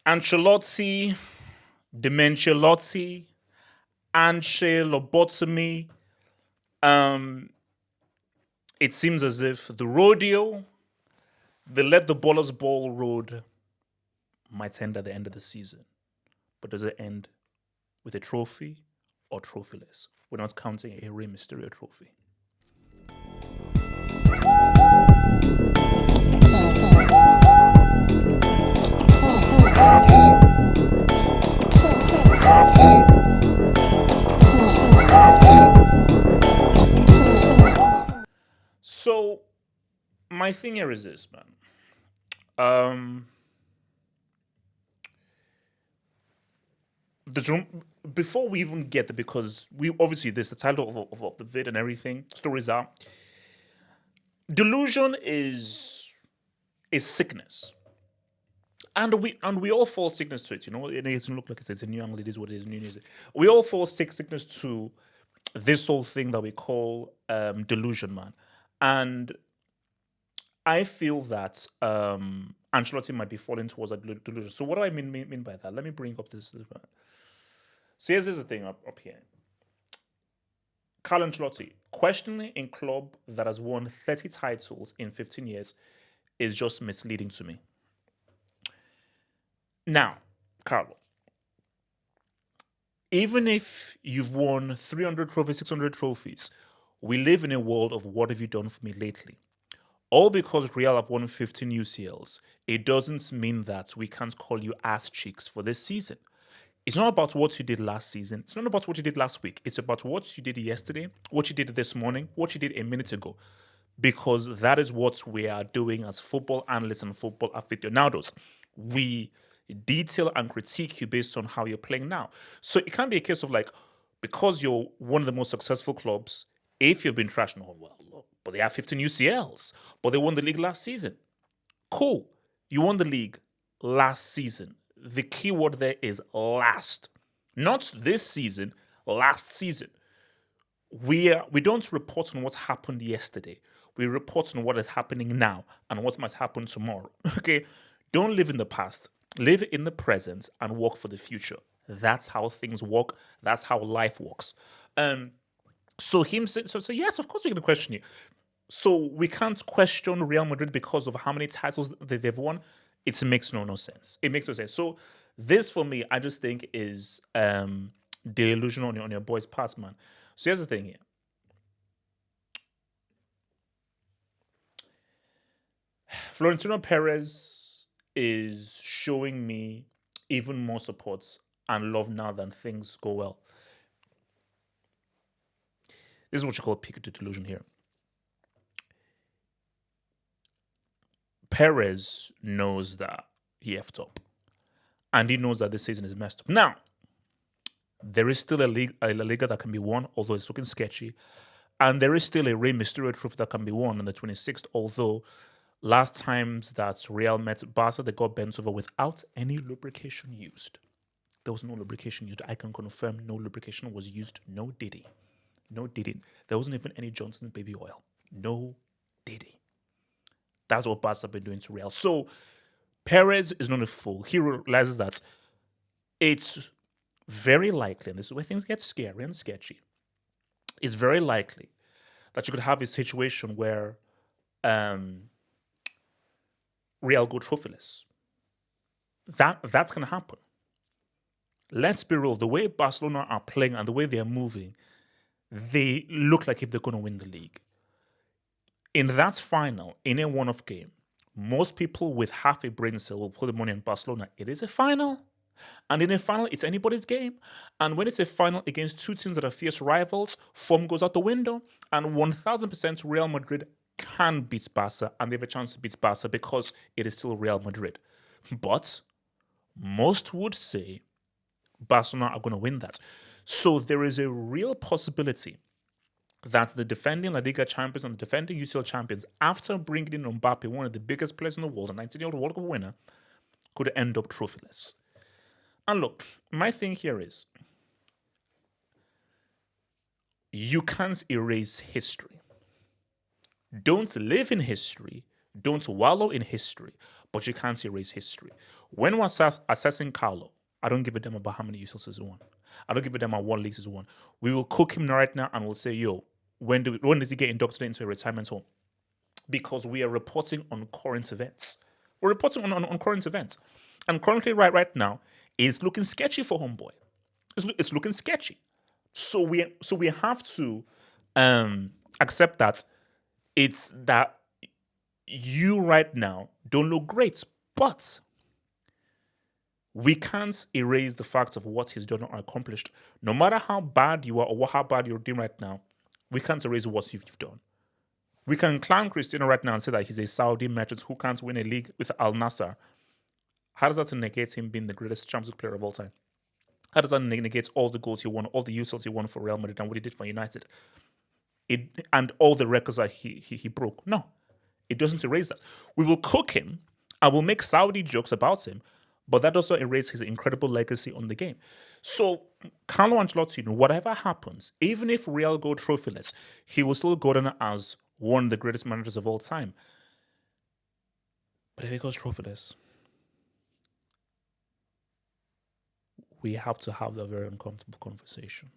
Ancelotti, Demencelotti, Lobotomy. Um, it seems as if the rodeo, the let the ballers ball road might end at the end of the season. But does it end with a trophy or trophyless? We're not counting a Rey Mysterio trophy. So my thing here is this, man. Um, before we even get there, because we obviously there's the title of the vid and everything. Stories are delusion is sickness, and we all fall sickness to it. You know, it doesn't look like it's a new angle. It is what it is. New news. We all fall sickness to this whole thing that we call delusion, man, and I feel that Ancelotti might be falling towards that delusion. So what do I mean by that? Let me bring up this. So here's the thing up here. Carlo Ancelotti, questioning a club that has won 30 titles in 15 years is just misleading to me. Now, Carlo, even if you've won 300 trophies, 600 trophies, we live in a world of what have you done for me lately? All because Real have won 15 UCLs, it doesn't mean that we can't call you ass cheeks for this season. It's not about what you did last season. It's not about what you did last week. It's about what you did yesterday, what you did this morning, what you did a minute ago. Because that is what we are doing as football analysts and football aficionados. We detail and critique you based on how you're playing now. So it can't be a case of like, because you're one of the most successful clubs, if you've been trashing, oh, well, look, but they have 15 UCLs, but they won the league last season. Cool. You won the league last season. The key word there is last. Not this season, last season. We don't report on what happened yesterday. We report on what is happening now and what might happen tomorrow. Okay? Don't live in the past. Live in the present and work for the future. That's how things work. That's how life works. So yes, of course we're going to question you. So we can't question Real Madrid because of how many titles that they've won. It makes no sense. It makes no sense. So this for me, I just think is delusion on your boy's part, man. So here's the thing here. Florentino Perez is showing me even more support and love now than things go well. This is what you call peak delusion here. Perez knows that he effed up. And he knows that this season is messed up. Now, there is still a Liga that can be won, although it's looking sketchy. And there is still a Rey Mysterio trophy that can be won on the 26th, although last times that Real met Barca, they got bent over without any lubrication used. There was no lubrication used. I can confirm no lubrication was used. No diddy. No diddy. There wasn't even any Johnson baby oil. No diddy. That's what Barca have been doing to Real. So Perez is not a fool. He realizes that it's very likely, and this is where things get scary and sketchy, it's very likely that you could have a situation where Real go trophyless. That's going to happen. Let's be real. The way Barcelona are playing and the way they are moving, they look like if they're going to win the league. In that final, in a one-off game, most people with half a brain cell will put the money on Barcelona. It is a final. And in a final, it's anybody's game. And when it's a final against two teams that are fierce rivals, form goes out the window. And 1000% Real Madrid can beat Barca, and they have a chance to beat Barca because it is still Real Madrid. But most would say Barcelona are going to win that. So there is a real possibility that the defending La Liga champions and the defending UCL champions, after bringing in Mbappe, one of the biggest players in the world, a 19-year-old World Cup winner, could end up trophyless. And look, my thing here is, you can't erase history. Don't live in history. Don't wallow in history. but you can't erase history. When we're assessing Carlo, I don't give a damn about how many UCLs he's won. I don't give a damn about what leagues he's won. We will cook him right now and we'll say, yo, when does he get inducted into a retirement home? Because we are reporting on current events. We're reporting on current events. And currently, right now, it's looking sketchy for Homeboy. It's looking sketchy. So we have to accept that it's that you right now don't look great, but we can't erase the fact of what he's done or accomplished. No matter how bad you are or how bad you're doing right now, we can't erase what you've done. We can clown Cristiano right now and say that he's a Saudi merchant who can't win a league with Al Nassr. How does that negate him being the greatest Champions League player of all time? How does that negate all the goals he won, all the UCLs he won for Real Madrid and what he did for United? And all the records that he broke? No, it doesn't erase that. We will cook him and we'll make Saudi jokes about him, but that doesn't erase his incredible legacy on the game. So Carlo Ancelotti, whatever happens, even if Real go trophyless, he will still go down as one of the greatest managers of all time. But if he goes trophyless, we have to have that very uncomfortable conversation.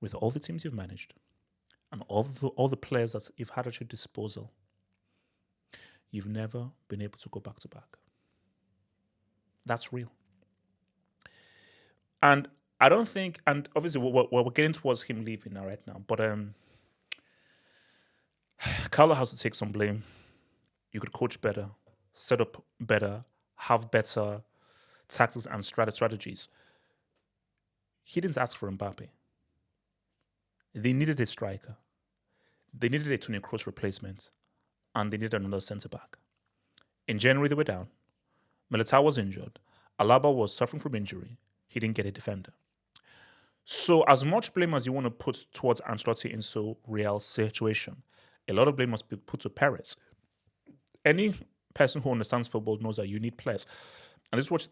With all the teams you've managed and all the players that you've had at your disposal, you've never been able to go back to back. That's real. And I don't think, and obviously we're getting towards him leaving now, right now, but Carlo has to take some blame. You could coach better, set up better, have better tactics and strategies. He didn't ask for Mbappe. They needed a striker. They needed a Toni Kroos replacement. And they needed another centre-back. In January, they were down. Militao was injured. Alaba was suffering from injury. He didn't get a defender. So as much blame as you want to put towards Ancelotti in so real situation, a lot of blame must be put to Perez. Any person who understands football knows that you need players. And this is what,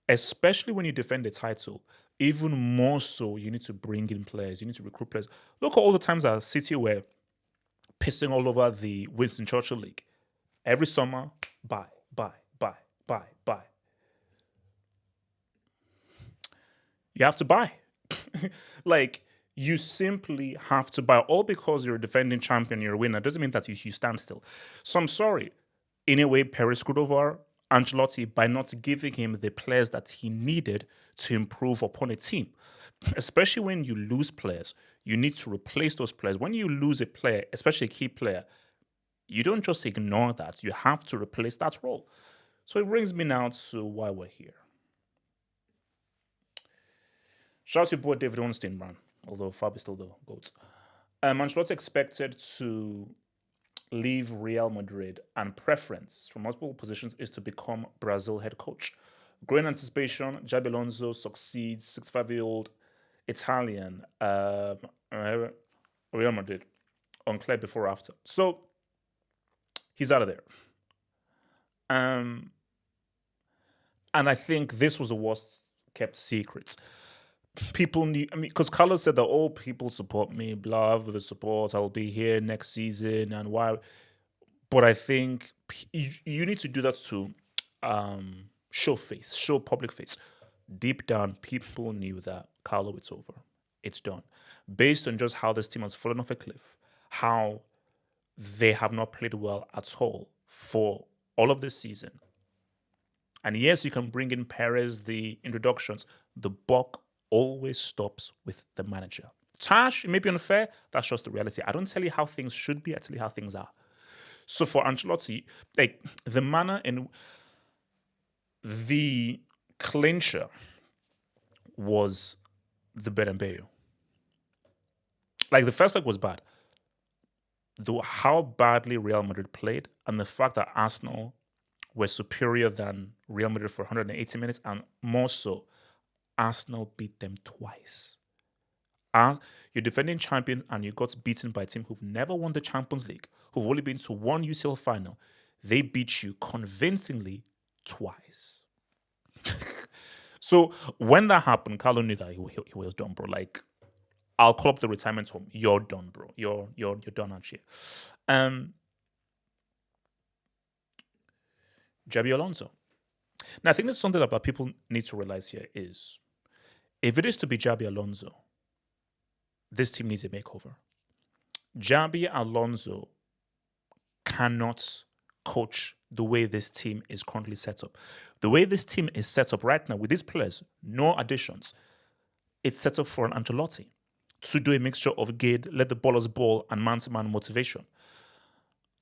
especially when you defend a title, even more so, you need to bring in players. You need to recruit players. Look at all the times that City were pissing all over the Winston Churchill League. Every summer, buy. You have to buy. Like, you simply have to buy. All because you're a defending champion, you're a winner. Doesn't mean that you stand still. So I'm sorry. In a way, Perez screwed over Ancelotti by not giving him the players that he needed to improve upon a team. Especially when you lose players, you need to replace those players. When you lose a player, especially a key player, you don't just ignore that. You have to replace that role. So it brings me now to why we're here. Shout out to your boy David Ornstein, man. Although Fab is still the GOAT. Ancelotti expected to leave Real Madrid, and preference from multiple positions is to become Brazil head coach. Growing anticipation, Xabi Alonso succeeds, 65-year-old Italian, Real Madrid, unclear before or after. So he's out of there. And I think this was the worst kept secret. People knew, because Carlos said that all people support me, blah, with the support, I'll be here next season, and why. But I think you need to do that to show public face. Deep down, people knew that Carlo, it's over. It's done. Based on just how this team has fallen off a cliff, how they have not played well at all for all of this season. And yes, you can bring in Perez, the introductions. The buck always stops with the manager. Tash, it may be unfair. That's just the reality. I don't tell you how things should be. I tell you how things are. So for Ancelotti, like the manner in the clincher was the Bernabeu. Like the first leg was bad. How badly Real Madrid played and the fact that Arsenal were superior than Real Madrid for 180 minutes, and more so, Arsenal beat them twice. You're defending champions and you got beaten by a team who've never won the Champions League, who've only been to one UCL final. They beat you convincingly twice. So when that happened, Carlo knew that he was done, bro. Like, I'll call up the retirement home. You're done, bro. You're done, actually. Xabi Alonso. Now, I think there's something that people need to realize here is if it is to be Xabi Alonso, this team needs a makeover. Xabi Alonso cannot coach the way this team is currently set up. The way this team is set up right now with these players, no additions, it's set up for an Ancelotti to do a mixture of gid, let the ballers ball, and man-to-man motivation,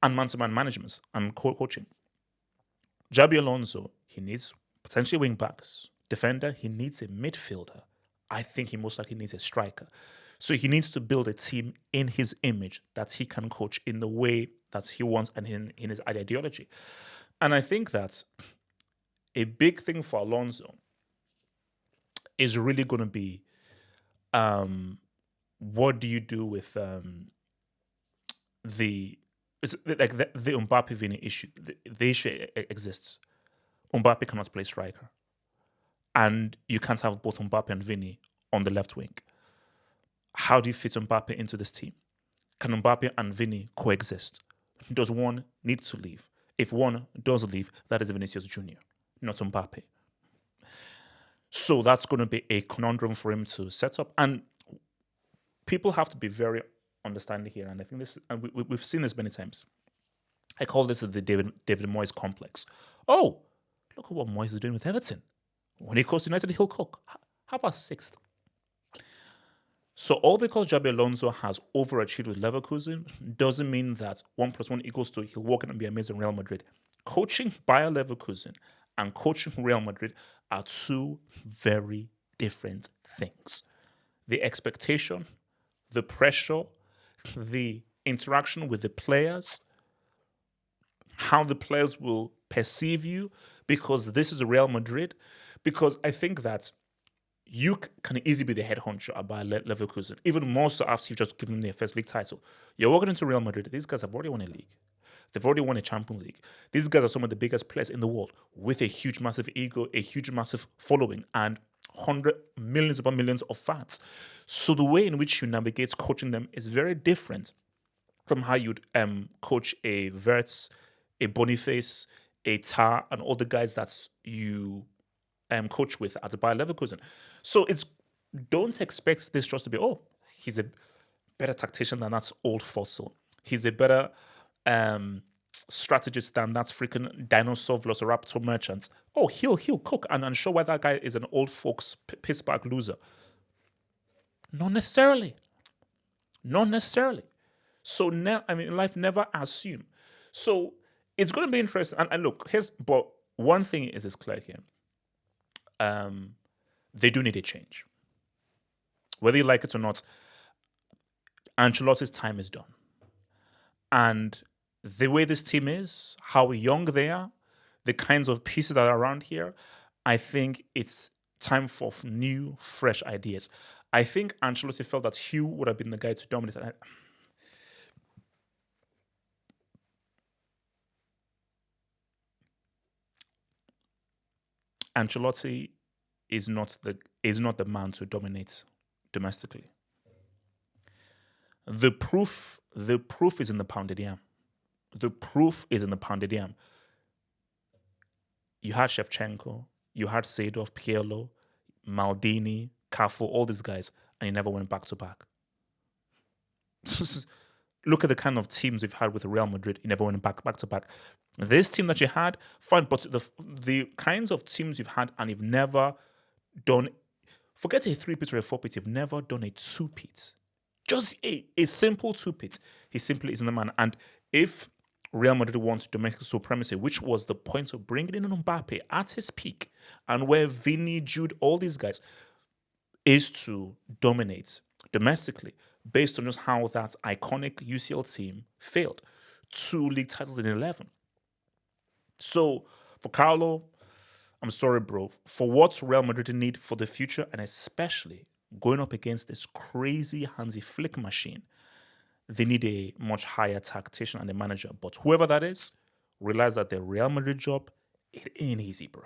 and man-to-man management and coaching. Xabi Alonso, he needs potentially wing backs, defender, he needs a midfielder. I think he most likely needs a striker. So he needs to build a team in his image that he can coach in the way that he wants and in his ideology. And I think that a big thing for Alonso is really going to be what do you do with the Mbappe Vini issue? The issue exists. Mbappe cannot play striker, and you can't have both Mbappe and Vini on the left wing. How do you fit Mbappe into this team? Can Mbappe and Vini coexist? Does one need to leave? If one does leave, that is Vinicius Junior, not Mbappe. So that's going to be a conundrum for him to set up. And people have to be very understanding here. And I think this, and we've seen this many times. I call this the David Moyes complex. Oh, look at what Moyes is doing with Everton. When he goes to United, he'll cook. How about sixth? So all because Xabi Alonso has overachieved with Leverkusen doesn't mean that 1 + 1 = 2. He'll walk in and be amazing in Real Madrid. Coaching Bayer Leverkusen and coaching Real Madrid are two very different things. The expectation, the pressure, the interaction with the players, how the players will perceive you, because this is Real Madrid. Because I think that you can easily be the head honcho at Bayer Leverkusen, even more so after you've just given them their first league title. You're walking into Real Madrid. These guys have already won a league. They've already won a Champions League. These guys are some of the biggest players in the world with a huge, massive ego, a huge, massive following, and millions upon millions of fans. So the way in which you navigate coaching them is very different from how you'd coach a Wirtz, a Boniface, a Tar, and all the guys that you coach with at Bayer Leverkusen. So don't expect this just to be, he's a better tactician than that old fossil. He's a better strategist than that freaking dinosaur velociraptor merchant. He'll cook and show why that guy is an old folks piss bag loser. Not necessarily. So in life, never assume. So it's going to be interesting. And look, but one thing is clear here. They do need a change. Whether you like it or not, Ancelotti's time is done. And the way this team is, how young they are, the kinds of pieces that are around here, I think it's time for new, fresh ideas. I think Ancelotti felt that Hugh would have been the guy to dominate. Ancelotti is not the man to dominate domestically. The proof is in the pounded yam. The proof is in the pounded yam. You had Shevchenko, you had Seedorf, Pirlo, Maldini, Cafu, all these guys, and he never went back to back. Look at the kind of teams we've had with Real Madrid. He never went back to back. This team that you had, fine, but the kinds of teams you've had and you've never done, forget a 3-peat or a 4-peat, you've never done a 2-peat. Just a simple 2-peat. He simply isn't the man. And if Real Madrid wants domestic supremacy, which was the point of bringing in Mbappe at his peak, and where Vini, Jude, all these guys, is to dominate domestically, based on just how that iconic UCL team failed. 2 league titles in 11. So for Carlo, I'm sorry, bro. For what Real Madrid need for the future, and especially going up against this crazy Hansi Flick machine, they need a much higher tactician and a manager. But whoever that is, realize that the Real Madrid job, it ain't easy, bro.